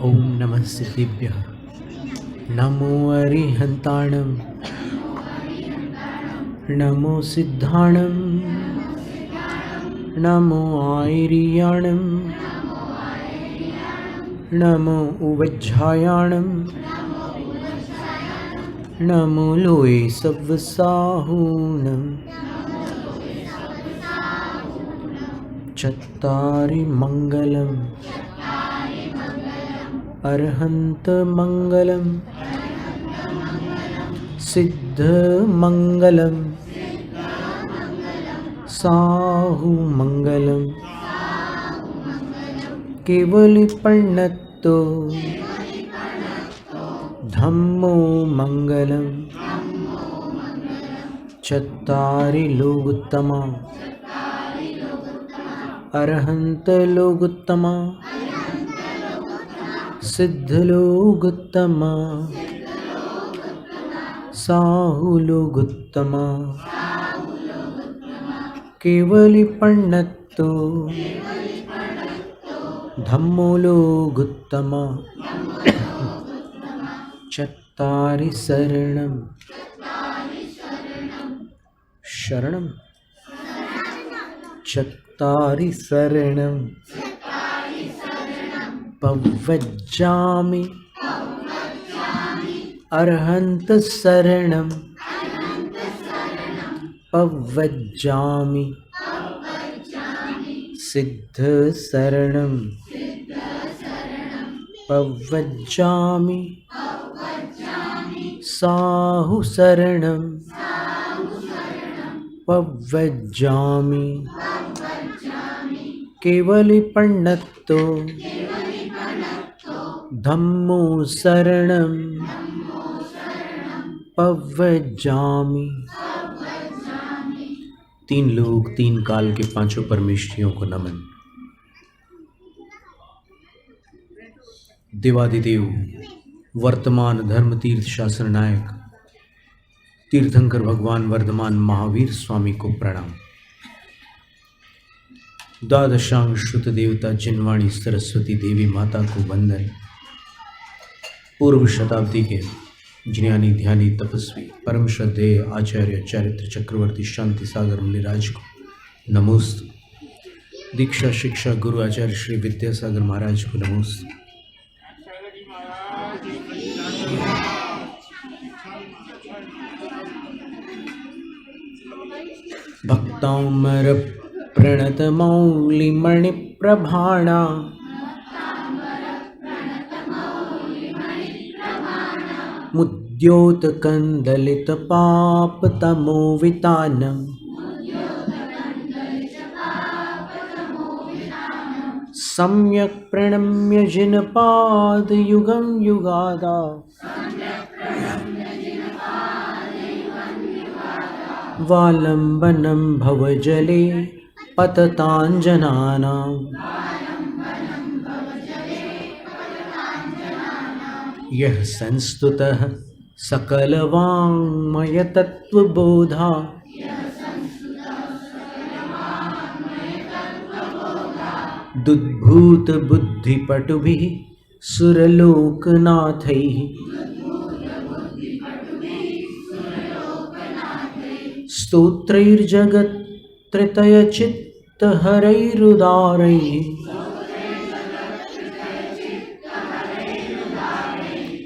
ओम नमः सिद्धिभ्यः। नमो अरिहन्ताणं, नमो सिद्धाणं, नमो आयर्याणं, नमो उवज्झायाणं, नमो लोये सव्वसाहूणं। चत्तारि मङ्गलम् अर्हन्तमङ्गलं, सिद्धमङ्गलं, साहुमङ्गलं, केवलिपर्णतो धम्मो मङ्गलं। चत्तारि लोकोत्तमा अर्हन्तलोकोत्तमा, सिद्धलोकोत्तमा, साहुलोकोत्तमा, केवलिपर्णतो धम्मोलोकोत्तमा। चत्तारि शरणं शरणं, चत्तारि शरणं पवज्जामि, अर्हन्त शरणं पवज्जामि, सिद्ध शरणं पवज्जामि, साहु शरणं पवज्जामि, केवलिपर्णतो धम्मो शरणं पवज्जामि। तीन लोक तीन काल के पांचों परमेष्ठियों को नमन। देवादिदेव वर्तमान धर्म तीर्थ शास्त्र नायक तीर्थंकर भगवान वर्धमान महावीर स्वामी को प्रणाम। द्वादशांग श्रुत देवता जिनवाणी सरस्वती देवी माता को वंदन। पूर्व शताब्दी के ज्ञानी ध्यानी तपस्वी परम श्रद्धेय आचार्य चरित्र चक्रवर्ती शांति सागर मुनिराज को नमोस्तु। दीक्षा शिक्षा गुरु आचार्य श्री विद्यासागर महाराज को नमोस्तु। भक्तामर प्रणत मौलिमणि प्रभाणा, मुद्योत कंदलित पाप तमोवितानम, सम्यक प्रणम्य जिनपाद युगं युगादा, वालंबनं भवजले पतताञ्जनानां, यः संस्तुतः सकलवाङ्मय तत्त्वबोधा, दुद्भूत बुद्धिपटुभिः सुरलोकनाथैः, स्तोत्रैर्जगत्त्रयचित्तहरैरुदारैः,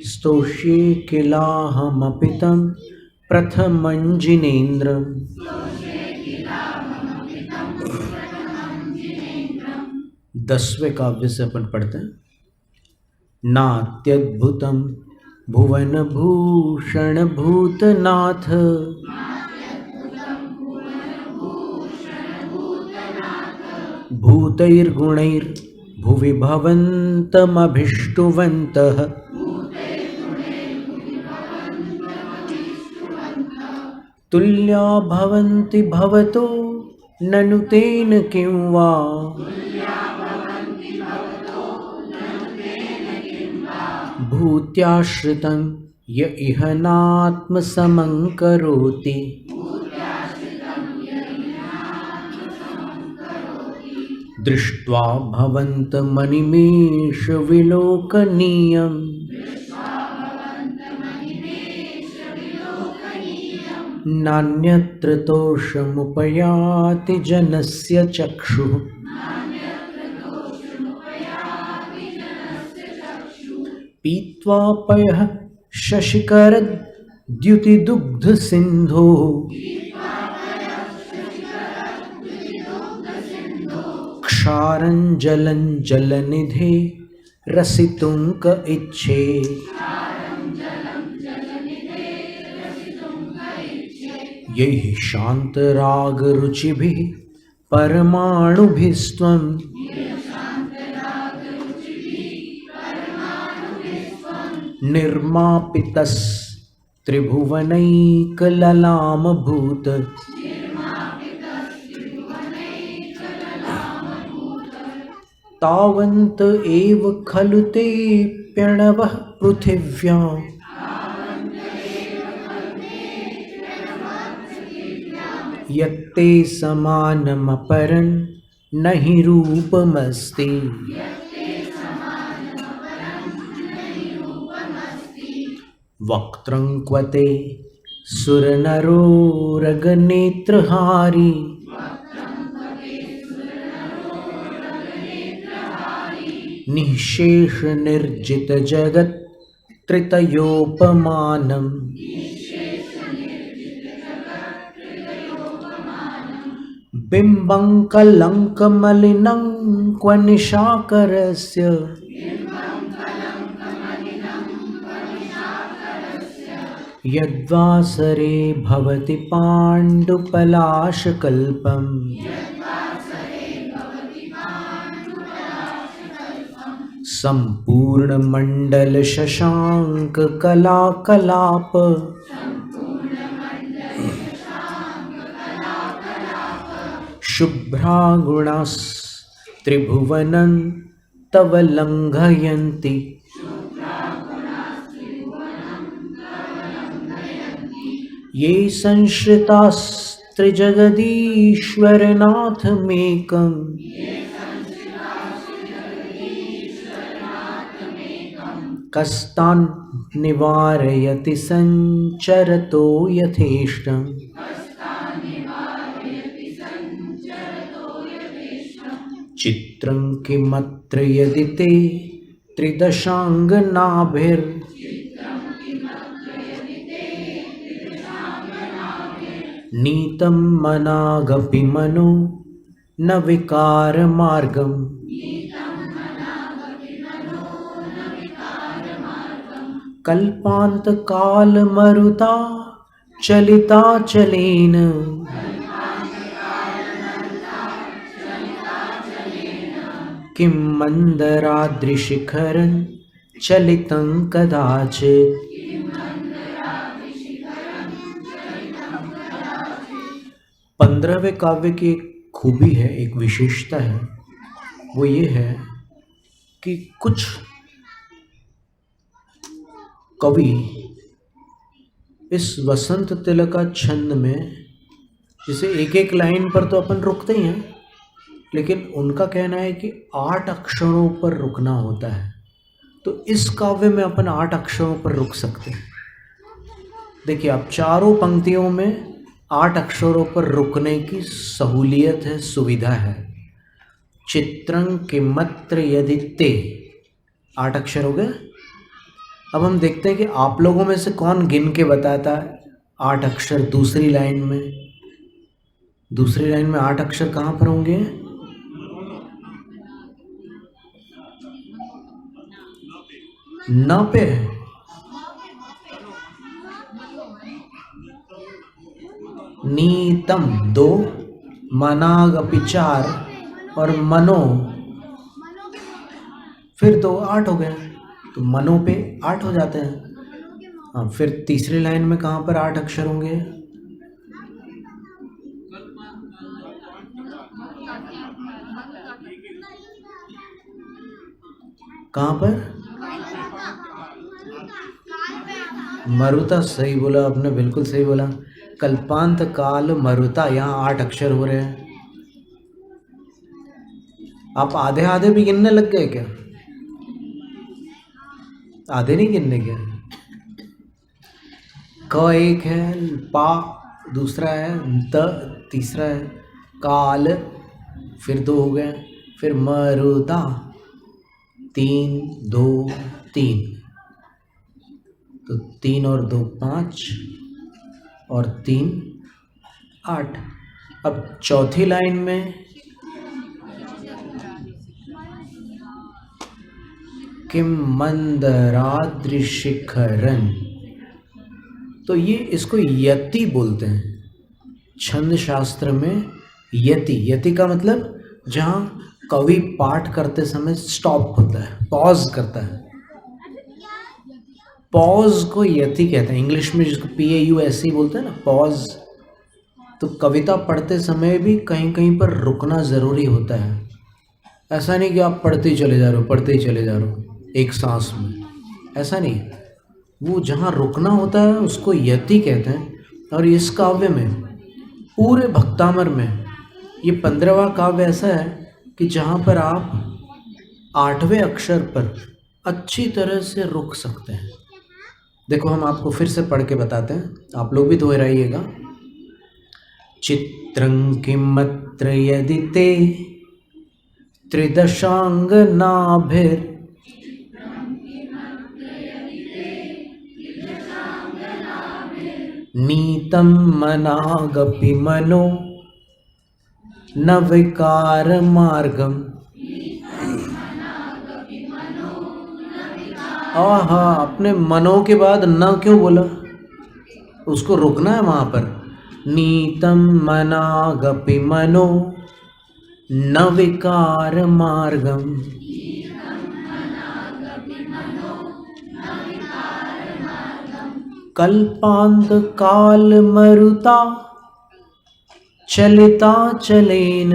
स्तोष्ये किलाहमपि तं प्रथमं जिनेन्द्रम्। दसवें काव्य से अपन पढ़ते हैं। नात्यद्भुतं भुवन भूषण भूतनाथ, भूतैर्गुणैर्भुवि भवन्तमभिष्टुवन्तः, तुल्या भवन्ति भवतो ननु तेन किं वा, भूत्याश्रितं य इह नात्मसमं करोति, दृष्ट्वा भवन्तमनिमेष विलोकनीयम् नान्यत्र तोषमुपयाति जनस्य चक्षुः। पीत्वा पयः शशिकरद्युतिदुग्धसिन्धोः क्षारं जलं जलनिधे रसितुं क इच्छे। यैः शान्तरागरुचिभिः परमाणुभिस्त्वं निर्मापितस्त्रिभुवनैकललामभूत। तावन्त एव खलु ते प्रणवः पृथिव्यां यत्ते समानमपरं न हि रूपमस्ति। वक्त्रं क्वते सुरनरोरगनेत्रहारी निःशेष निर्जित जगत् त्रितयोपमानम्। बिम्बं कलङ्कमलिनं क्व निशाकरस्य यद्वासरे भवति पाण्डुपलाशकल्पम्। सम्पूर्णमण्डल शशाङ्क कलाकलाप शुभ्रागुणास्त्रिभुवनं तव लङ्घयन्ति। ये संश्रितास्त्रिजगदीश्वरनाथमेकम् कस्तान् निवारयति संचरतो यथेष्टम्। चित्रं किमत्र यदि ते त्रिदशाङ्गनाभिर् नीतं मनागपि मनो न विकारमार्गम्। कल्पान्तकालमरुता चलिताचलेन किं मन्दराद्रिशिखरं चलितं कदाचित्। 15वें काव्य की एक खूबी है, एक विशेषता है, वो ये है कि कुछ कवि इस वसंत तिलका छंद में जैसे एक एक लाइन पर तो अपन रुकते ही हैं, लेकिन उनका कहना है कि 8 अक्षरों पर रुकना होता है। तो इस काव्य में अपन 8 अक्षरों पर रुक सकते हैं। देखिए, आप चारों पंक्तियों में 8 अक्षरों पर रुकने की सहूलियत है, सुविधा है। चित्रं किमत्र यदि ते, 8 अक्षर हो गए। अब हम देखते हैं कि आप लोगों में से कौन गिन के बताता है 8 अक्षर दूसरी लाइन में। दूसरी लाइन में 8 अक्षर कहाँ पर होंगे? न पे है। नीतम 2, मनागपि 4 और मनो फिर 2, 8 हो गए। तो मनो पे 8 हो जाते हैं। हाँ, फिर तीसरी लाइन में कहाँ पर 8 अक्षर होंगे? कहाँ पर? मरुता, सही बोला आपने, बिल्कुल सही बोला। कल्पांत काल मरुता, यहाँ 8 अक्षर हो रहे हैं। आप आधे आधे भी गिनने लग गए क्या? आधे नहीं गिनने क्या? क एक है, पा दूसरा है, द तीसरा है, काल फिर दो हो गए, फिर मरुदा 3 2 3, तो 3 और 2 5 और 3 8। अब चौथी लाइन में किम मंदराद्रिशिखरन, तो ये इसको यति बोलते हैं छंद शास्त्र में। यति, यति का मतलब जहाँ कवि पाठ करते समय स्टॉप होता है, पॉज करता है, पॉज को यति कहते हैं। इंग्लिश में जिसको PAU ऐसे ही बोलते हैं ना, पॉज। तो कविता पढ़ते समय भी कहीं कहीं पर रुकना ज़रूरी होता है। ऐसा नहीं कि आप पढ़ते ही चले जा रहे हो, पढ़ते ही चले जा रहे हो एक सांस में, ऐसा नहीं। वो जहाँ रुकना होता है उसको यति कहते हैं। और इस काव्य में, पूरे भक्तामर में, ये 15वां काव्य ऐसा है कि जहाँ पर आप 8वें अक्षर पर अच्छी तरह से रुक सकते हैं। देखो हम आपको फिर से पढ़ के बताते हैं, आप लोग भी दोहराइएगा। चित्रं किमत्र यदि ते त्रिदशांगनाभिर नीतं मनागपि मनो न विकार मार्गम। आहा, अपने मनो के बाद न क्यों बोला? उसको रुकना है वहाँ पर। नीतं मनागपि मनो न विकार मार्गम। कल्पांत काल मरुता चलिता चलेन।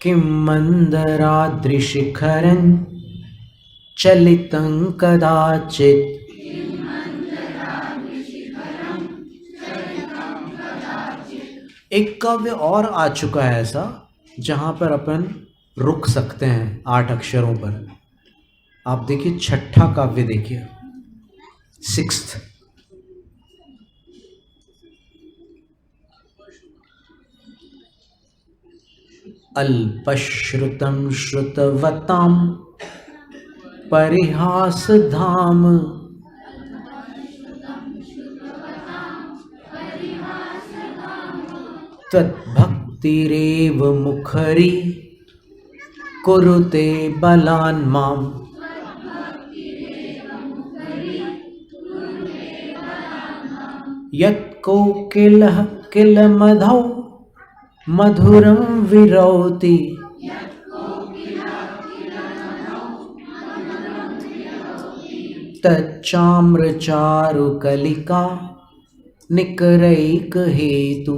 किं मंदराद्रिशिखरं चलितं कदाचित्। एक काव्य और आ चुका है ऐसा जहाँ पर अपन रुक सकते हैं 8 अक्षरों पर। आप देखिए छठा काव्य देखिए, 6th। अल्पश्रुतं श्रुतवतां परिहासधाम। त्वद्भक्तिरेव मुखरी कुरुते बलान् माम्। यत्कोकिलः किल मधौ मधुरं विरौति। तच्चाम्रचारुकलिका निकरैकहेतु।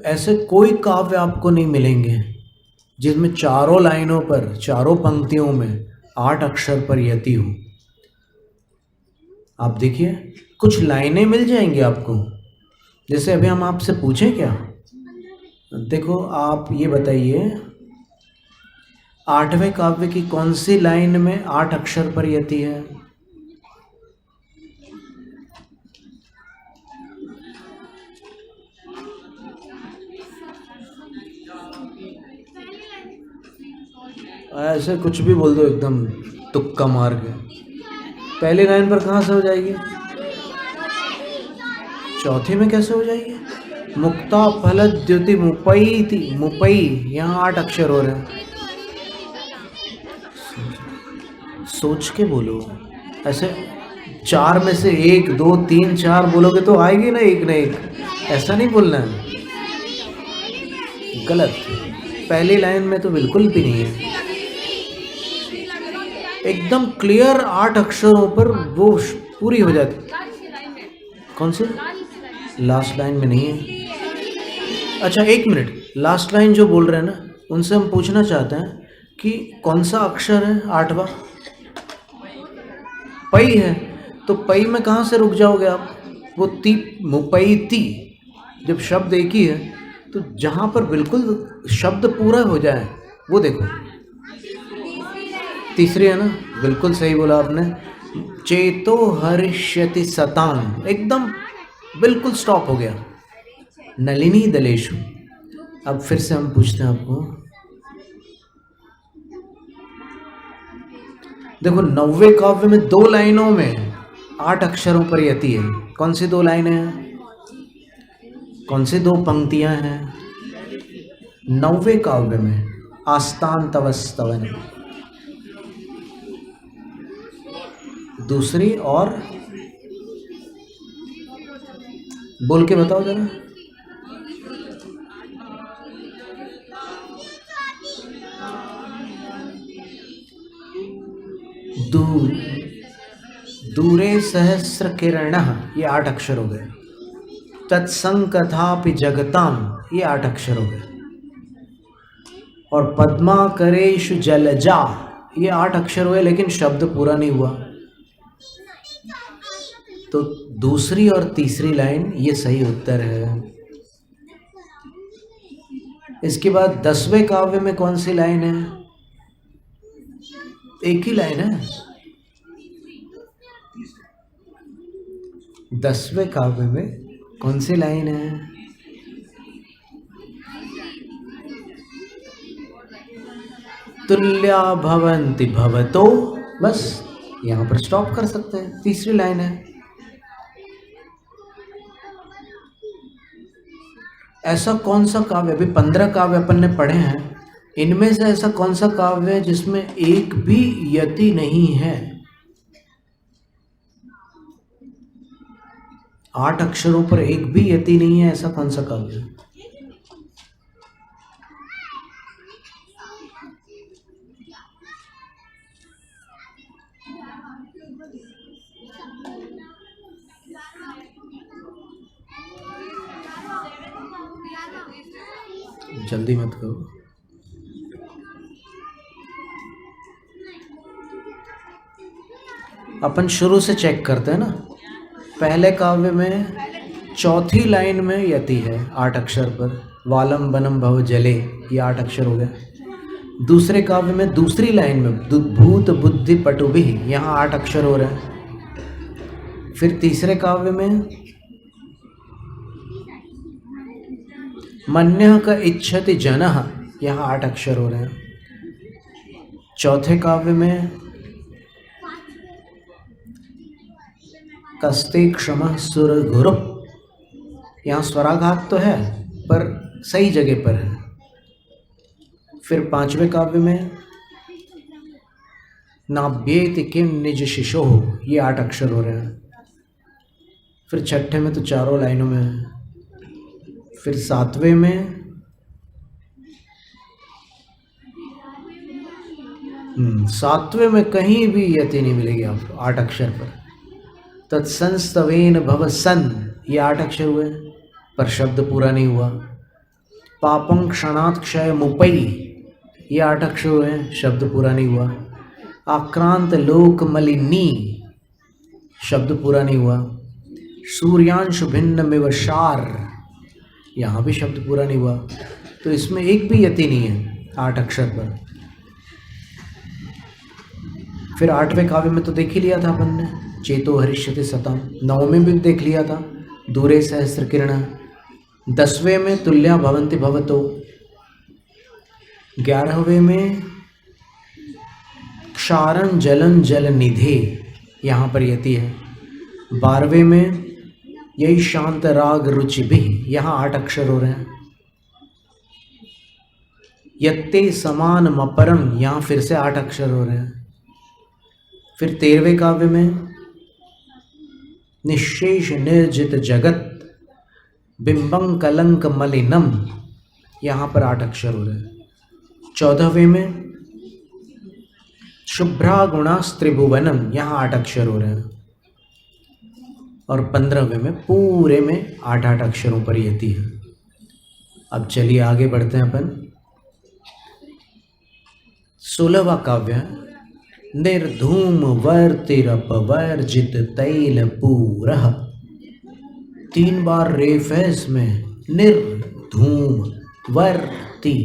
ऐसे कोई काव्य आपको नहीं मिलेंगे जिसमें चारों लाइनों पर, चारों पंक्तियों में 8 अक्षर पर यति हो। आप देखिए कुछ लाइनें मिल जाएंगी आपको। जैसे अभी हम आपसे पूछें क्या, देखो आप ये बताइए 8वें काव्य की कौन सी लाइन में 8 अक्षर पर यति है? ऐसे कुछ भी बोल दो एकदम तुक्का मार के। पहली लाइन पर कहाँ से हो जाएगी? चौथी में कैसे हो जाएगी? मुक्ता फल द्युति मुपई थी, मुपई, यहाँ 8 अक्षर हो रहे हैं। सोच के बोलो। ऐसे 4 में से 1 2 3 4 बोलोगे तो आएगी ना एक, ऐसा नहीं बोलना है, गलत। पहली लाइन में तो बिल्कुल भी नहीं है। एकदम क्लियर 8 अक्षरों पर वो पूरी हो जाती। कौन सी? लास्ट लाइन में नहीं है। अच्छा 1 मिनट, लास्ट लाइन जो बोल रहे हैं ना, उनसे हम पूछना चाहते हैं कि कौन सा अक्षर है 8वां? पई है, तो पई में कहाँ से रुक जाओगे आप? वो ती मुपई ती, जब शब्द एक ही है तो जहाँ पर बिल्कुल शब्द पूरा हो जाए वो देखो। तीसरी है ना, बिल्कुल सही बोला आपने। चेतो हरिष्यति सताम, एकदम बिल्कुल स्टॉप हो गया। नलिनी दलेशु। अब फिर से हम पूछते हैं आपको, देखो 90वें काव्य में 2 लाइनों में 8 अक्षरों पर यति है। कौन सी 2 लाइनें हैं? कौन सी 2 पंक्तियां हैं 90वें काव्य में? आस्तान तवस्तवन, दूसरी और बोल के बताओ जरा। दूरे सहस्र किरणः, ये 8 अक्षर हो गए। तत्संकथापि जगताम, ये 8 अक्षर हो गए। और पद्माकरेषु जलजा, ये 8 अक्षर हुए, लेकिन शब्द पूरा नहीं हुआ। तो दूसरी और तीसरी लाइन ये सही उत्तर है। इसके बाद 10वें काव्य में कौन सी लाइन है? एक ही लाइन है। 10वें काव्य में कौन सी लाइन है? तुल्या भवन्ति भवतो, बस यहां पर स्टॉप कर सकते हैं, तीसरी लाइन है। ऐसा कौन सा काव्य, अभी 15 काव्य अपन ने पढ़े हैं, इनमें से ऐसा कौन सा काव्य है जिसमें एक भी यति नहीं है? 8 अक्षरों पर एक भी यति नहीं है, ऐसा कौन सा काव्य है? जल्दी मत करो। अपन शुरू से चेक करते हैं ना। पहले काव्य में चौथी लाइन में यति है 8 अक्षर पर, वालम बनम भव जले, ये 8 अक्षर हो गए। दूसरे काव्य में दूसरी लाइन में भूत बुद्धि पटुभि, यहाँ 8 अक्षर हो रहे हैं। फिर तीसरे काव्य में मन्यः क इच्छति जनः, यहाँ 8 अक्षर हो रहे हैं। चौथे काव्य में कस्ते क्षमः सुर गुरु, यहाँ स्वराघात तो है पर सही जगह पर है। फिर 5वें काव्य में नाभ्येति किम निज शिशोः, ये 8 अक्षर हो रहे हैं। फिर छठे में तो चारों लाइनों में है। फिर 7वें में सातवें में कहीं भी यति नहीं मिलेगी आपको 8 अक्षर पर। तत्संस्तवेन भव सन, ये 8 अक्षर हुए पर शब्द पूरा नहीं हुआ। पापं क्षणात् क्षय मुपई, ये 8 अक्षर हुए, शब्द पूरा नहीं हुआ। आक्रांत लोक मलिनी, शब्द पूरा नहीं हुआ। सूर्यांशु भिन्न में वशार, यहाँ भी शब्द पूरा नहीं हुआ। तो इसमें एक भी यति नहीं है 8 अक्षर पर। फिर 8वें काव्य में तो देख ही लिया था अपन ने, चेतो हरिष्यति सताम। 9वें में भी देख लिया था, दूरे सहस्र किरण। 10वें में तुल्या भवन्ति भवतो। 11वें में क्षारं जलं जल निधे, यहाँ पर यति है। 12वें में यही शांत राग रुचि भी, यहाँ 8 अक्षर हो रहे हैं। यत्ते समान मपरम, यहाँ फिर से 8 अक्षर हो रहे हैं। फिर 13वें काव्य में निशेष निर्जित जगत बिंबं कलंक मलिनम, यहाँ पर 8 अक्षर हो रहे हैं। 14वें में शुभ्रा गुणास्त्रिभुवनम, यहाँ 8 अक्षर हो रहे हैं। और 15वें में पूरे में 8 अक्षरों पर यति है। अब चलिए आगे बढ़ते हैं अपन। 16वां काव्य है निर्धूम वर्तिरपवर्जित तैलपूरः। 3 बार रेफ है इसमें। निर्धूम वर्ति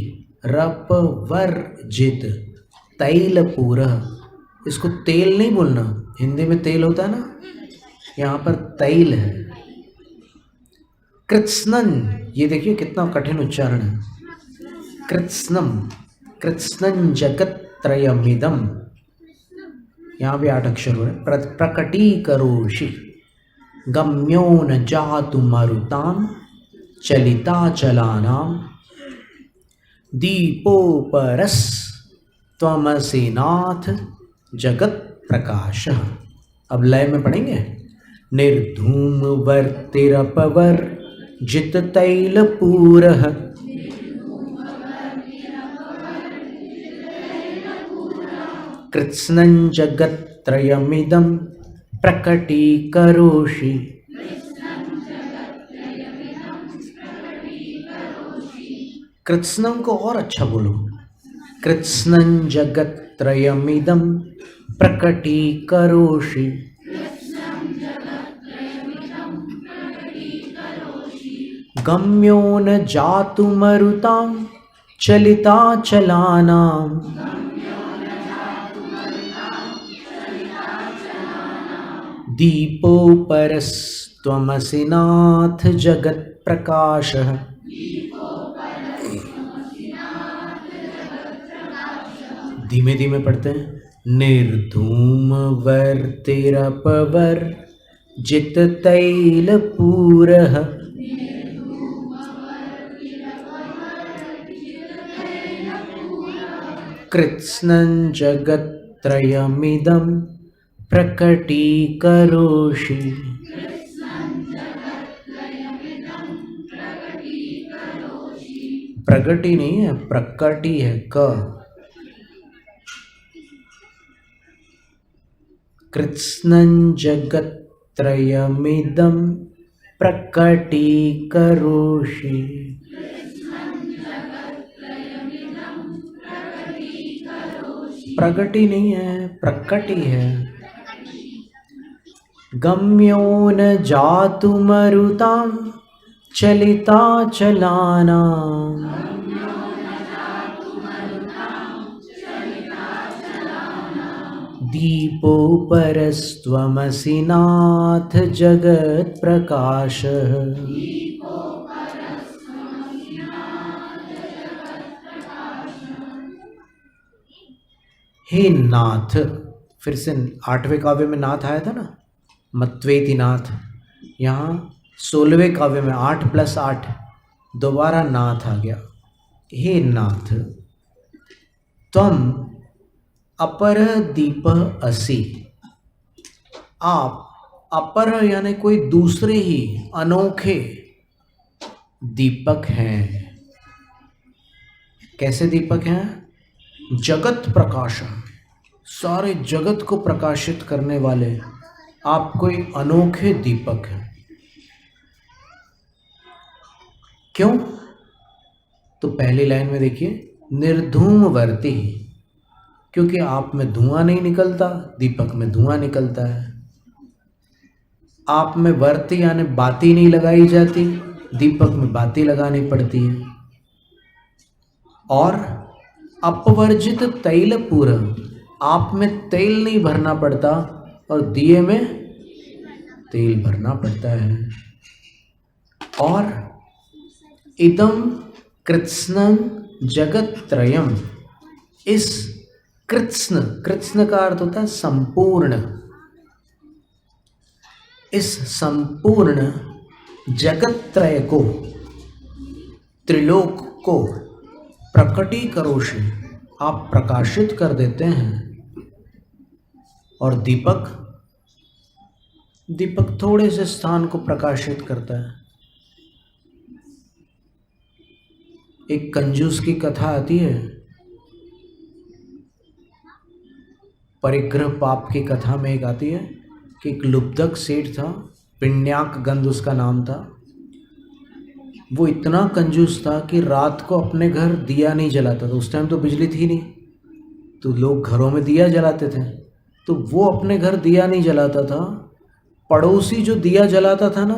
रपवर्जित तैलपूरः। इसको तेल नहीं बोलना, हिंदी में तेल होता है ना, यहाँ पर तैल है। कृत्स्नन, ये देखिए कितना कठिन उच्चारण है। कृत्स्नम, कृत्स्नन जगत्त्रयमिदं, यहाँ भी 8 अक्षर हो रहे। प्रकटीकरोषि गम्यो न जातु मरुतां चलिताचलानां दीपोपरस्त्वमसि नाथ जगत प्रकाशः। अब लय में पढ़ेंगे। निर्धूम वर्तिरपवर्जित तैलपूरः कृत्स्नं जगत्त्रयमिदं प्रकटीकरोषि। कृत्स्नं को और अच्छा बोलो। कृत्स्नं जगत्त्रयमिदं प्रकटीकरोषि। गम्यो न जातु मरुतां चलिताचलानां दीपोपरस्त्वमसि नाथ जगत प्रकाशः। धीमे धीमे पढ़ते हैं। निर्धूम वर्तिरपवर्जित तैलपूरः कृत्स्नं जगत्त्रयमिदं प्रकटीकरोषि। प्रगति नहीं है, प्रकटी है। क कृत्स्नं जगत्त्रयमिदं प्रकटीकरोषि। प्रगति नहीं है, प्रकटी है। गम्यो न जातु मरुतां चलिताचलानां दीपोपरस्त्वमसि नाथ जगत प्रकाशः। हे नाथ, फिर से 8वें काव्य में नाथ आया था ना, मत्वेति नाथ। यहाँ 16वें काव्य में 8 + 8 दोबारा नाथ आ गया। हे नाथ, त्वम अपर दीप असि। आप अपर यानी कोई दूसरे ही अनोखे दीपक हैं। कैसे दीपक हैं? जगत प्रकाश, सारे जगत को प्रकाशित करने वाले आप कोई अनोखे दीपक हैं। क्यों? तो पहली लाइन में देखिए, निर्धूमवर्ती, क्योंकि आप में धुआं नहीं निकलता, दीपक में धुआं निकलता है। आप में वर्ती यानी बाती नहीं लगाई जाती, दीपक में बाती लगानी पड़ती है। और अपवर्जित तैलपूर, आप में तेल नहीं भरना पड़ता और दिए में तेल भरना पड़ता है। और इदम कृत्स्नं जगत्त्रयम्, इस कृत्स्न, कृत्स्न का अर्थ होता है संपूर्ण, इस संपूर्ण जगत्त्रय को, त्रिलोक को प्रकटीकरोषि, आप प्रकाशित कर देते हैं। और दीपक, दीपक थोड़े से स्थान को प्रकाशित करता है। एक कंजूस की कथा आती है, परिग्रह पाप की कथा में एक आती है कि एक लुब्धक सेठ था, पिण्याक गंध उसका नाम था। वो इतना कंजूस था कि रात को अपने घर दिया नहीं जलाता था। उस टाइम तो बिजली थी नहीं, तो लोग घरों में दिया जलाते थे। तो वो अपने घर दिया नहीं जलाता था, पड़ोसी जो दिया जलाता था ना,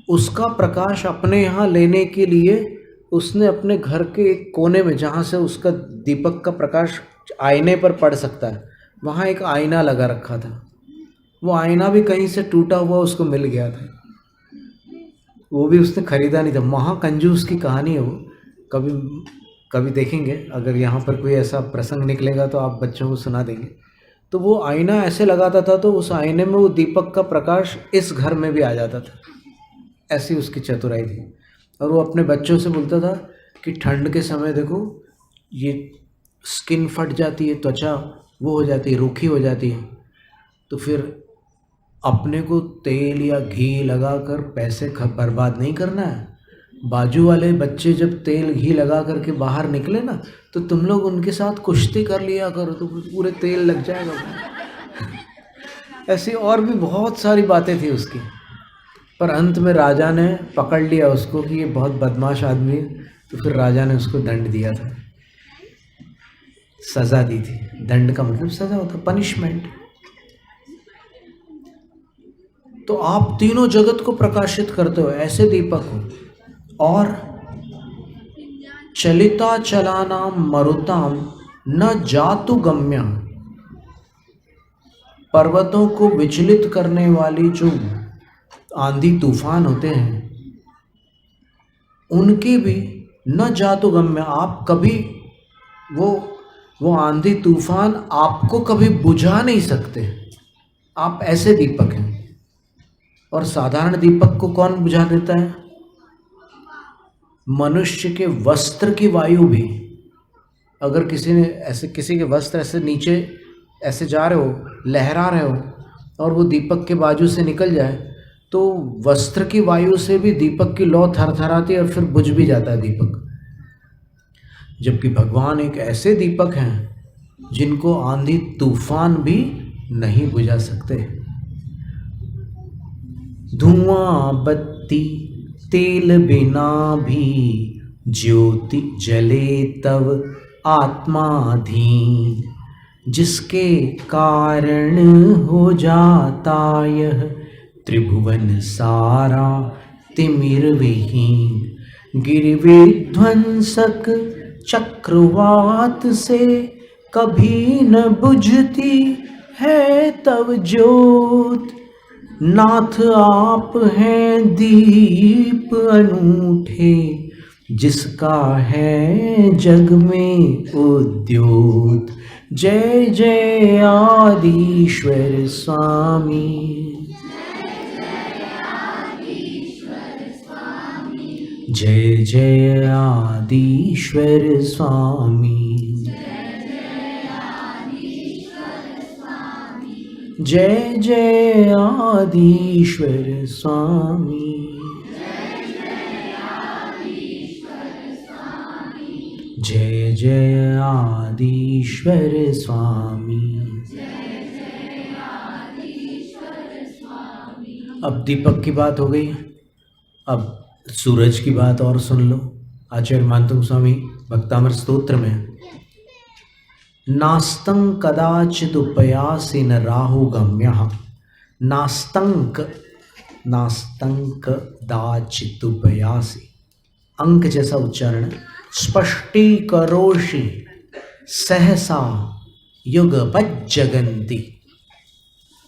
उसका प्रकाश अपने यहाँ लेने के लिए उसने अपने घर के एक कोने में, जहाँ से उसका दीपक का प्रकाश आईने पर पड़ सकता है, वहाँ एक आईना लगा रखा था। वो आईना भी कहीं से टूटा हुआ उसको मिल गया था, वो भी उसने खरीदा नहीं था। महाकंजूस की कहानी है वो, कभी कभी देखेंगे, अगर यहाँ पर कोई ऐसा प्रसंग निकलेगा तो आप बच्चों को सुना देंगे। तो वो आईना ऐसे लगाता था तो उस आईने में वो दीपक का प्रकाश इस घर में भी आ जाता था, ऐसी उसकी चतुराई थी। और वो अपने बच्चों से बोलता था कि ठंड के समय देखो ये स्किन फट जाती है, त्वचा वो हो जाती है, रूखी हो जाती है, तो फिर अपने को तेल या घी लगाकर पैसे बर्बाद नहीं करना है। बाजू वाले बच्चे जब तेल घी लगा करके बाहर निकले ना, तो तुम लोग उनके साथ कुश्ती कर लिया करो, तो पूरे तेल लग जाएगा। ऐसी और भी बहुत सारी बातें थी उसकी, पर अंत में राजा ने पकड़ लिया उसको कि ये बहुत बदमाश आदमी है, तो फिर राजा ने उसको दंड दिया था, सज़ा दी थी। दंड का मतलब सज़ा होता, पनिशमेंट। तो आप तीनों जगत को प्रकाशित करते हो, ऐसे दीपक हो। और चलिता चलानाम मरुताम न जातु गम्य, पर्वतों को विचलित करने वाली जो आंधी तूफान होते हैं उनकी भी न जातु गम्य, आप कभी वो आंधी तूफान आपको कभी बुझा नहीं सकते, आप ऐसे दीपक हैं। और साधारण दीपक को कौन बुझा देता है? मनुष्य के वस्त्र की वायु भी, अगर किसी ने ऐसे, किसी के वस्त्र ऐसे नीचे ऐसे जा रहे हो, लहरा रहे हो, और वो दीपक के बाजू से निकल जाए, तो वस्त्र की वायु से भी दीपक की लौ थरथराती है और फिर बुझ भी जाता है दीपक। जबकि भगवान एक ऐसे दीपक हैं जिनको आंधी तूफान भी नहीं बुझा सकते। धुआं बत्ती तेल बिना भी ज्योति जले तव आत्माधीन, जिसके कारण हो जाता यह त्रिभुवन सारा तिमिर विहीन। गिरिविध्वंसक चक्रवात से कभी न बुझती है तव ज्योत, नाथ आप हैं दीप अनूठे, जिसका है जग में उद्योत। जय जय आदिश्वर स्वामी, जय जय आदिश्वर स्वामी, जय जय आदिश्वर स्वामी, जय जय आदिश्वर स्वामी। अब दीपक की बात हो गई, अब सूरज की बात और सुन लो। आचार्य मानतुंग स्वामी भक्तामृत स्तोत्र में, नास्तं कदाचित् उपयासेन राहुगम्यः, नास्तंक कदाचित् उपयासे, अंक जैसा उच्चारण, स्पष्टीकरोषि सहसा युगपज्जगन्ति,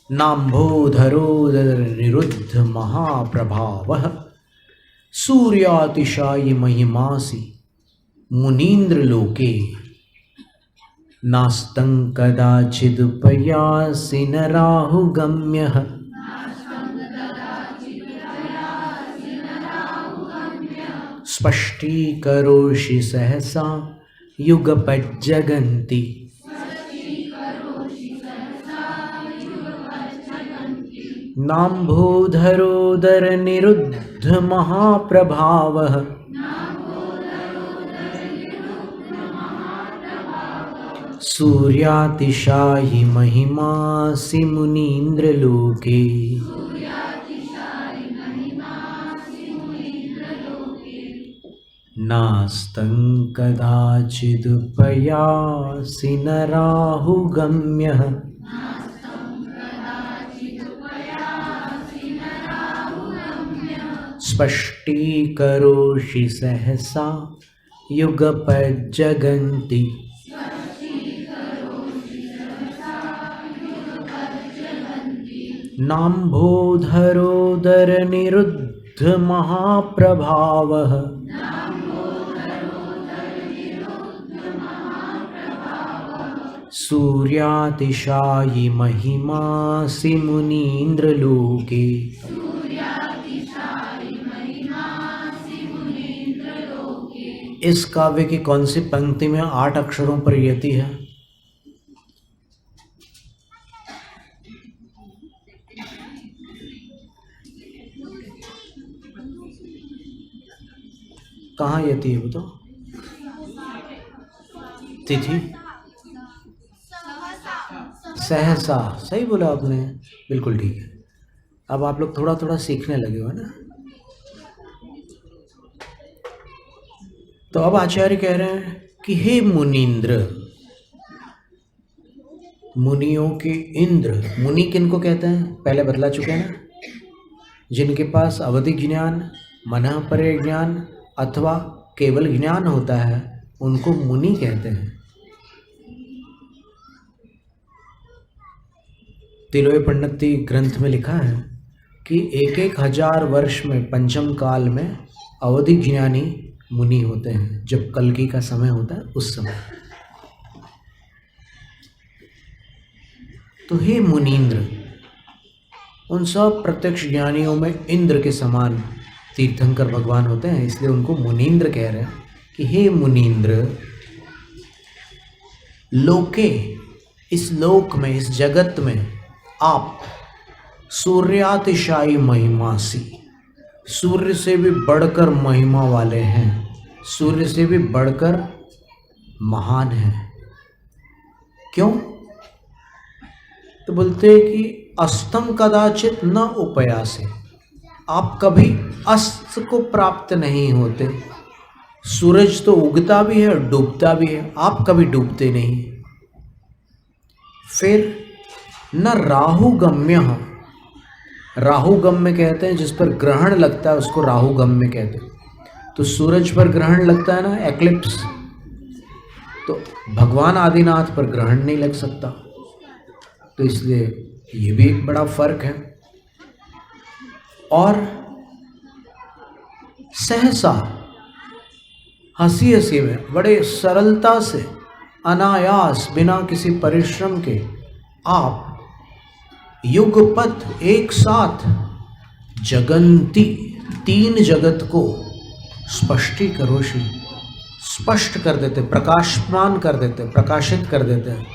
नाम्भोधरोदर निरुद्ध महाप्रभावः, सूर्यातिशायि महिमासि मुनीन्द्र लोके, नास्तं कदाचिदुपयासेन राहुगम्यः, स्पष्टीकरोषि सहसा युगपज्जगन्ति, नाम्भोधरोदर निरुद्ध महाप्रभावः, सूर्यातिशायि महिमासि मुनीन्द्र लोके। नास्तं कदाचिदुपयासि न राहुगम्यः स्पष्टीकरोषि सहसा युगपज्जगन्ति नाम्भोधरोदरनिरुद्ध महाप्रभावः सूर्यातिशायि महिमासि मुनीन्द्रलोके। इस काव्य की कौन सी पंक्ति में 8 अक्षरों पर यति है? कहाँ यति है बताओ? तिथि सहसा, सही बोला आपने, बिल्कुल ठीक है। अब आप लोग थोड़ा थोड़ा सीखने लगे हो ना। तो अब आचार्य कह रहे हैं कि हे मुनीन्द्र, मुनियों के इंद्र, मुनि किनको कहते हैं पहले बतला चुके हैं ना, जिनके पास अवधिक ज्ञान, मनः परे ज्ञान अथवा केवल ज्ञान होता है, उनको मुनि कहते हैं। तिलोय पंडिती ग्रंथ में लिखा है कि 1,000 वर्ष में पंचम काल में अवधिक ज्ञानी मुनि होते हैं, जब कल्कि का समय होता है उस समय। तो हे मुनीन्द्र, उन सब प्रत्यक्ष ज्ञानियों में इंद्र के समान तीर्थंकर भगवान होते हैं, इसलिए उनको मुनीन्द्र कह रहे हैं कि हे मुनीन्द्र, लोके, इस लोक में, इस जगत में आप सूर्यातिशायी महिमासी, सूर्य से भी बढ़कर महिमा वाले हैं, सूर्य से भी बढ़कर महान हैं। क्यों? तो बोलते हैं कि अस्तम कदाचित न उपयासे, आप कभी अस्त को प्राप्त नहीं होते। सूरज तो उगता भी है, डूबता भी है, आप कभी डूबते नहीं। फिर न राहुगम्य, राहुगम्य कहते हैं जिस पर ग्रहण लगता है उसको राहुगम्य कहते हैं। तो सूरज पर ग्रहण लगता है ना, एक्लिप्स, तो भगवान आदिनाथ पर ग्रहण नहीं लग सकता, तो इसलिए ये भी एक बड़ा फर्क है। और सहसा, हंसी हंसी में, बड़े सरलता से, अनायास, बिना किसी परिश्रम के आप युगपथ एक साथ जगंती, 3 जगत को स्पष्टीकरोषि, स्पष्ट कर देते, प्रकाशमान कर देते, प्रकाशित कर देते हैं।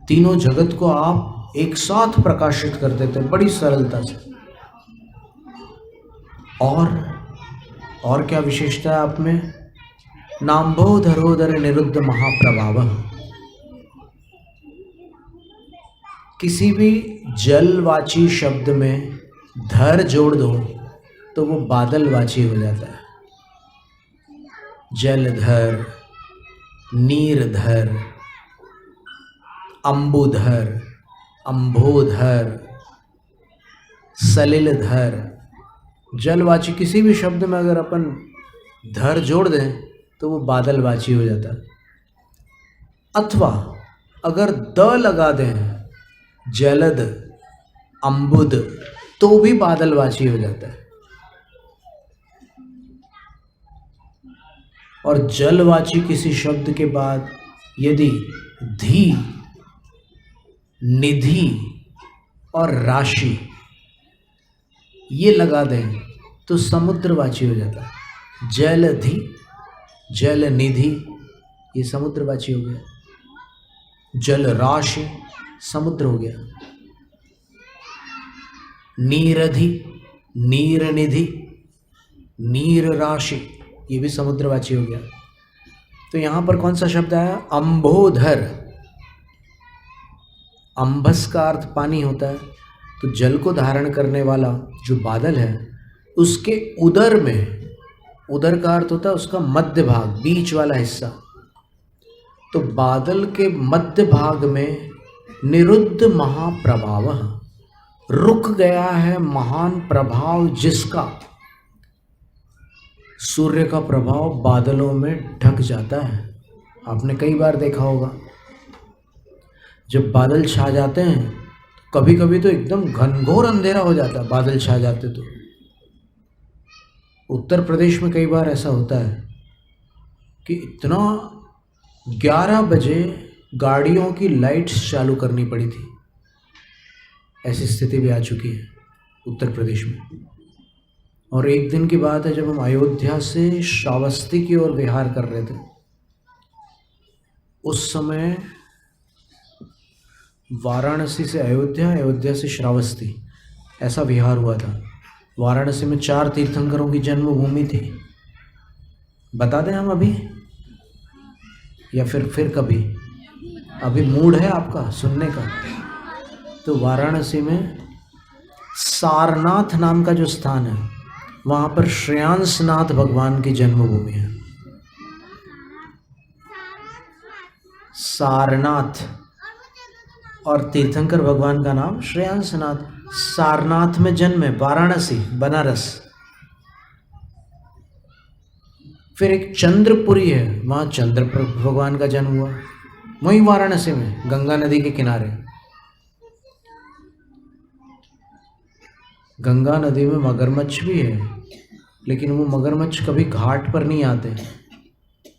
तीनों जगत को आप एक साथ प्रकाशित कर देते हैं बड़ी सरलता से। और क्या विशेषता है आप में? नाम्भोधरोदर निरुद्ध महाप्रभावः, किसी भी जलवाची शब्द में धर जोड़ दो तो वो बादलवाची हो जाता है। जलधर, नीरधर, अंबुधर, अंबोधर, सलिलधर, जलवाची किसी भी शब्द में अगर अपन धर जोड़ दें तो वो बादलवाची हो जाता है। अथवा अगर द लगा दें, जलद, अंबुद, तो भी बादलवाची हो जाता है। और जलवाची किसी शब्द के बाद यदि धी, निधि और राशि ये लगा दें तो समुद्रवाची हो जाता है। जलधि, जल निधि, ये समुद्रवाची हो गया। जल राशि समुद्र हो गया। नीरधि, नीर निधि, नीर राशि, ये भी समुद्रवाची हो गया। तो यहाँ पर कौन सा शब्द आया? अंबोधर। अंबस का अर्थ पानी होता है, तो जल को धारण करने वाला जो बादल है उसके उदर में, उदर का अर्थ होता है उसका मध्य भाग, बीच वाला हिस्सा। तो बादल के मध्य भाग में निरुद्ध महाप्रभाव, रुक गया है महान प्रभाव जिसका, सूर्य का प्रभाव बादलों में ढक जाता है। आपने कई बार देखा होगा जब बादल छा जाते हैं, कभी कभी तो एकदम घनघोर अंधेरा हो जाता है बादल छा जाते तो। उत्तर प्रदेश में कई बार ऐसा होता है कि इतना 11 बजे गाड़ियों की लाइट्स चालू करनी पड़ी थी, ऐसी स्थिति भी आ चुकी है उत्तर प्रदेश में। और एक दिन की बात है जब हम अयोध्या से श्रावस्ती की ओर विहार कर रहे थे, उस समय वाराणसी से अयोध्या, अयोध्या से श्रावस्ती, ऐसा विहार हुआ था। वाराणसी में 4 तीर्थंकरों की जन्मभूमि थी। बता दें हम अभी, या फिर कभी? अभी मूड है आपका सुनने का? तो वाराणसी में सारनाथ नाम का जो स्थान है, वहाँ पर श्रेयांसनाथ भगवान की जन्मभूमि है। सारनाथ, और तीर्थंकर भगवान का नाम श्रेयांसनाथ। सारनाथ में जन्म है, वाराणसी, बनारस। फिर एक चंद्रपुरी है, वहाँ चंद्र भगवान का जन्म हुआ, वहीं वाराणसी में, गंगा नदी के किनारे। गंगा नदी में मगरमच्छ भी है, लेकिन वो मगरमच्छ कभी घाट पर नहीं आते,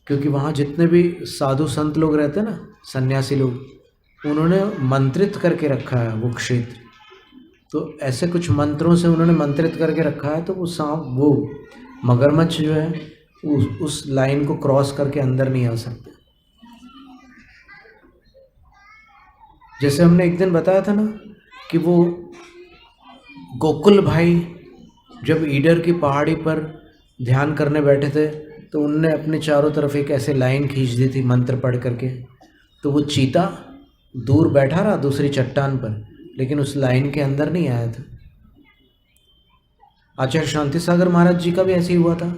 क्योंकि वहाँ जितने भी साधु संत लोग रहते हैं ना, सन्यासी लोग, उन्होंने मंत्रित करके रखा है वो क्षेत्र। तो ऐसे कुछ मंत्रों से उन्होंने मंत्रित करके रखा है, तो वो सांप, वो मगरमच्छ जो है उस लाइन को क्रॉस करके अंदर नहीं आ सकते। जैसे हमने एक दिन बताया था ना कि वो गोकुल भाई जब ईडर की पहाड़ी पर ध्यान करने बैठे थे, तो उनने अपने चारों तरफ एक ऐसे लाइन खींच दी थी मंत्र पढ़ करके। तो वो चीता दूर बैठा रहा दूसरी चट्टान पर, लेकिन उस लाइन के अंदर नहीं आया था। आचार्य शांति सागर महाराज जी का भी ऐसे ही हुआ था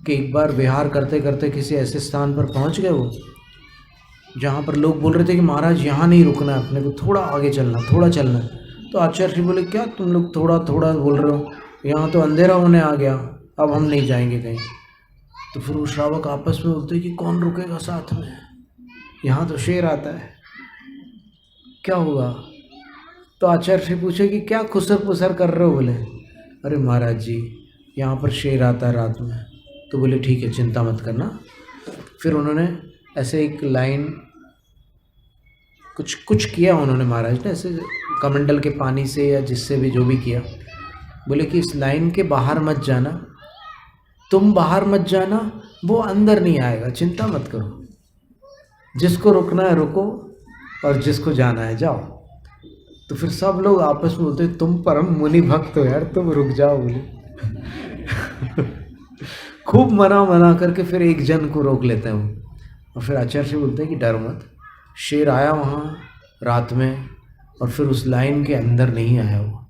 कि एक बार विहार करते करते किसी ऐसे स्थान पर पहुंच गए वो, जहाँ पर लोग बोल रहे थे कि महाराज यहाँ नहीं रुकना है, अपने को थोड़ा आगे चलना, थोड़ा चलना है। तो आचार्य जी बोले, क्या तुम लोग थोड़ा थोड़ा बोल रहे हो, यहाँ तो अंधेरा होने आ गया, अब हम नहीं जाएंगे कहीं। तो फिर वो श्रावक आपस में बोलते कि कौन रुकेगा साथ में, यहाँ तो शेर आता है, क्या हुआ? तो आचार्य से पूछे कि क्या खुसर पुसर कर रहे हो? बोले, अरे महाराज जी यहाँ पर शेर आता है रात में। तो बोले ठीक है, चिंता मत करना। फिर उन्होंने ऐसे एक लाइन कुछ किया उन्होंने, महाराज ने ऐसे कमंडल के पानी से या जिससे भी जो भी किया, बोले कि इस लाइन के बाहर मत जाना, तुम बाहर मत जाना, वो अंदर नहीं आएगा, चिंता मत करो, जिसको रुकना है रुको और जिसको जाना है जाओ। तो फिर सब लोग आपस में बोलते, तुम परम मुनि भक्त हो यार, तुम रुक जाओ। बोले खूब मना करके फिर एक जन को रोक लेते हैं वो। और फिर आचार्य से बोलते हैं कि डरो मत, शेर आया वहाँ रात में और फिर उस लाइन के अंदर नहीं आया वो।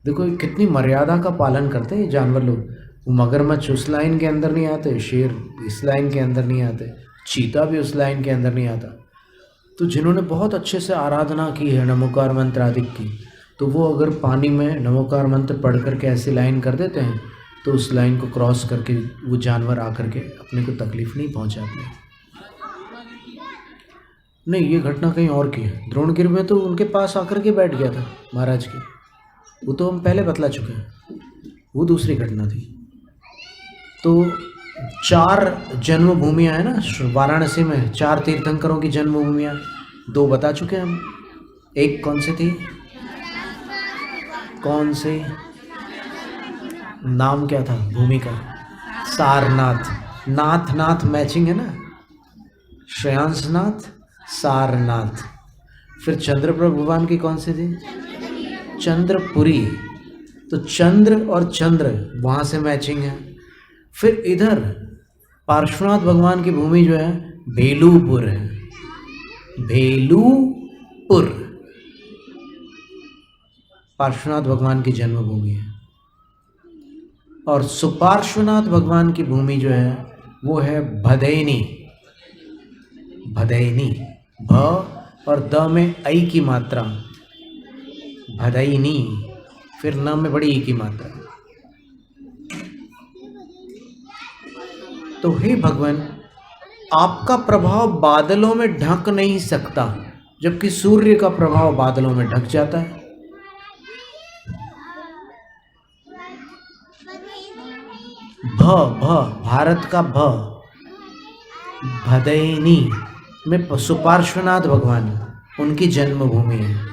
देखो कितनी मर्यादा का पालन करते हैं ये जानवर लोग। वो मगरमच्छ उस लाइन के अंदर नहीं आते, शेर इस लाइन के अंदर नहीं आते, चीता भी उस लाइन के अंदर नहीं आता। तो जिन्होंने बहुत अच्छे से आराधना की है नमोकार मंत्र आदि की, तो वो अगर पानी में नमोकार मंत्र पढ़ करके ऐसी लाइन कर देते हैं, तो उस लाइन को क्रॉस करके वो जानवर आकर के अपने को तकलीफ नहीं पहुंचाते। नहीं, ये घटना कहीं और की है। द्रोणगिरि में तो उनके पास आकर के बैठ गया था महाराज के, वो तो हम पहले बतला चुके हैं, वो दूसरी घटना थी। तो 4 जन्मभूमियाँ हैं ना वाराणसी में, 4 तीर्थंकरों की जन्मभूमियाँ 2 बता चुके हैं हम। एक कौन सी थी, कौन सी, नाम क्या था भूमि का? सारनाथ। नाथ नाथ मैचिंग है ना, श्रेयांसनाथ, सारनाथ। फिर चंद्रप्रभ भगवान की कौन सी थी? चंद्रपुरी। तो चंद्र और चंद्र वहाँ से मैचिंग है। फिर इधर पार्श्वनाथ भगवान की भूमि जो है भेलूपुर है, भेलूपुर पार्श्वनाथ भगवान की जन्मभूमि है। और सुपार्श्वनाथ भगवान की भूमि जो है वो है भदैनी। भदैनी, भ और द में ऐ की मात्रा, भदैनी, फिर न में बड़ी ई की मात्रा। तो हे भगवान, आपका प्रभाव बादलों में ढक नहीं सकता, जबकि सूर्य का प्रभाव बादलों में ढक जाता है। भारत का भ, भदैनी में सुपार्श्वनाथ भगवान, उनकी जन्मभूमि है।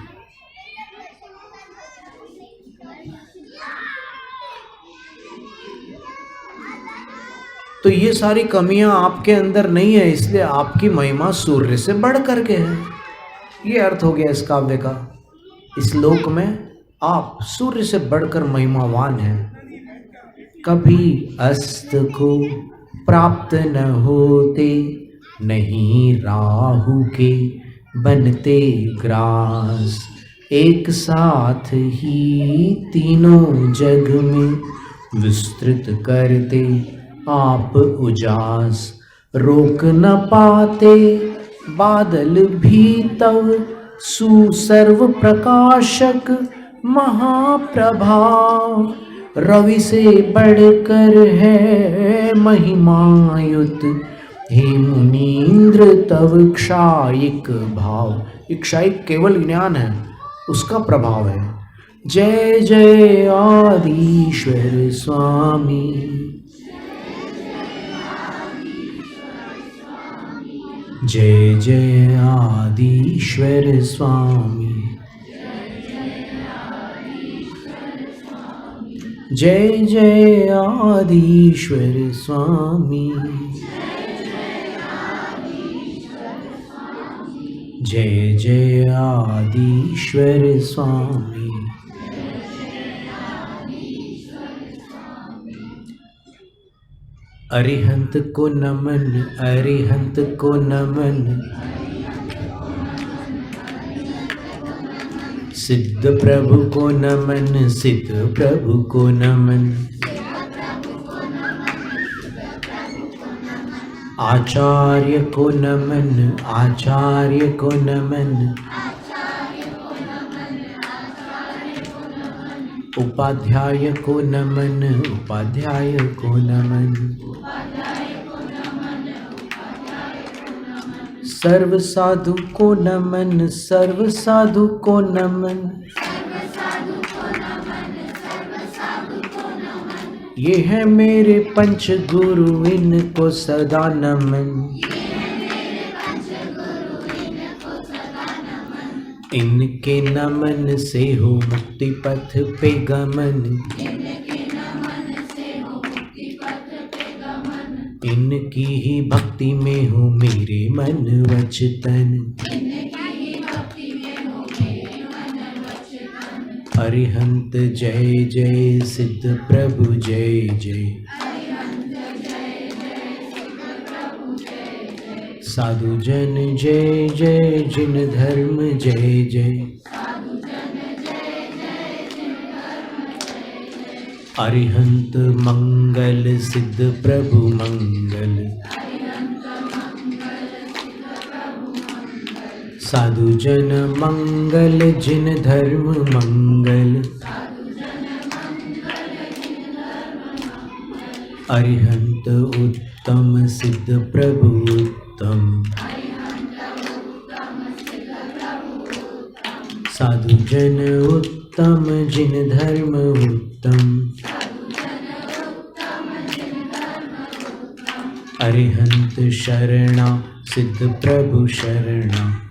तो ये सारी कमियां आपके अंदर नहीं है, इसलिए आपकी महिमा सूर्य से बढ़ करके है। ये अर्थ हो गया इस काव्य का। इस लोक में आप सूर्य से बढ़कर महिमावान हैं। कभी अस्त को प्राप्त न होते, नहीं राहु के बनते ग्रास। एक साथ ही तीनों जग में विस्तृत करते आप उजास। रोक न पाते बादल भी तव सुसर्व प्रकाशक महाप्रभाव। रवि से बढ़कर है महिमायुत, हे मुनीन्द्र तव क्षायिक भाव। क्षायिक केवल ज्ञान है, उसका प्रभाव है। जय जय आदिश्वर स्वामी, जय जय आदिश्वर स्वामी, जय जय आदिश्वर स्वामी, जय जय आदिश्वर स्वामी। अरिहंत को नमन, अरिहंत को नमन, सिद्ध प्रभु को नमन, सिद्ध प्रभु को नमन। आचार्य को नमन, आचार्य को नमन। उपाध्याय को नमन, उपाध्याय को नमन। सर्व साधु को नमन, सर्व साधु को नमन। ये है मेरे पंच गुरु, इनको सदा नमन। इनके नमन से हो मुक्ति पथ पे गमन। इनकी ही भक्ति में हो मेरे मन वचन। अरिहंत जय जय, सिद्ध प्रभु जय जय। साधु जन जय जय, जिन धर्म जय जय। अरिहंत मंगल, सिद्ध प्रभु मंगल। साधु जन मंगल, जिन धर्म मंगल। अरिहंत उत्तम, सिद्ध प्रभु उत्तम। साधु जन उत्तम, जिन धर्म उत्तम। अरिहंत शरणा, सिद्ध प्रभु शरणा।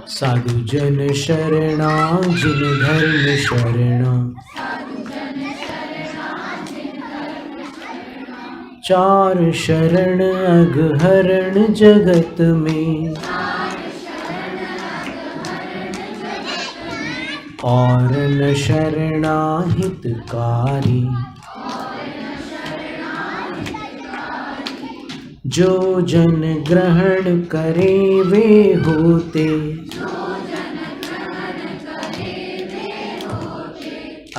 साधु जन शरणा, जिन धर्म शरणा। चार शरण अघहरण जगत में, और न शरणा हितकारी। जो जन ग्रहण करे वे होते,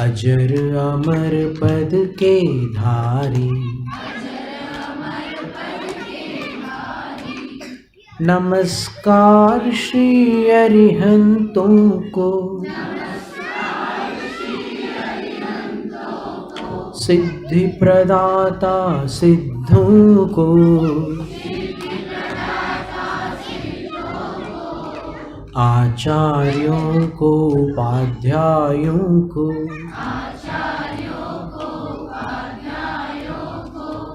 अजर अमर पद के धारी, नमस्कार श्री अरिहंतों को, सिद्धि प्रदाता सिद्धों को, आचार्यों को उपाध्यायों को,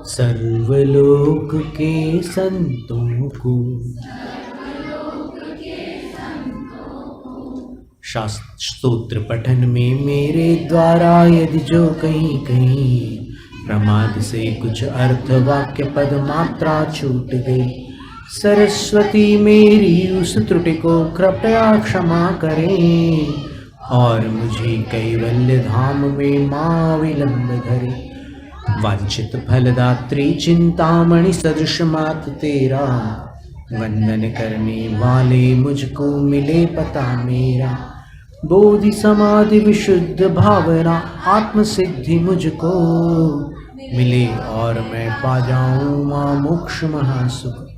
सर्वलोक के संतों को। शास्त्र स्तोत्र पठन में मेरे द्वारा यदि जो कहीं कहीं प्रमाद से कुछ अर्थ वाक्य पद मात्रा छूट गई, सरस्वती मेरी उस त्रुटि को कृपया क्षमा करें और मुझे कैवल्य धाम में मां विलंब धरे। वांछित फलदात्री चिंतामणि सदृश मात तेरा, वंदन करने वाले मुझको मिले पता मेरा। बोधि समाधि विशुद्ध भावना आत्म सिद्धि मुझको मिले और मैं पा जाऊं मां मोक्ष महासुख।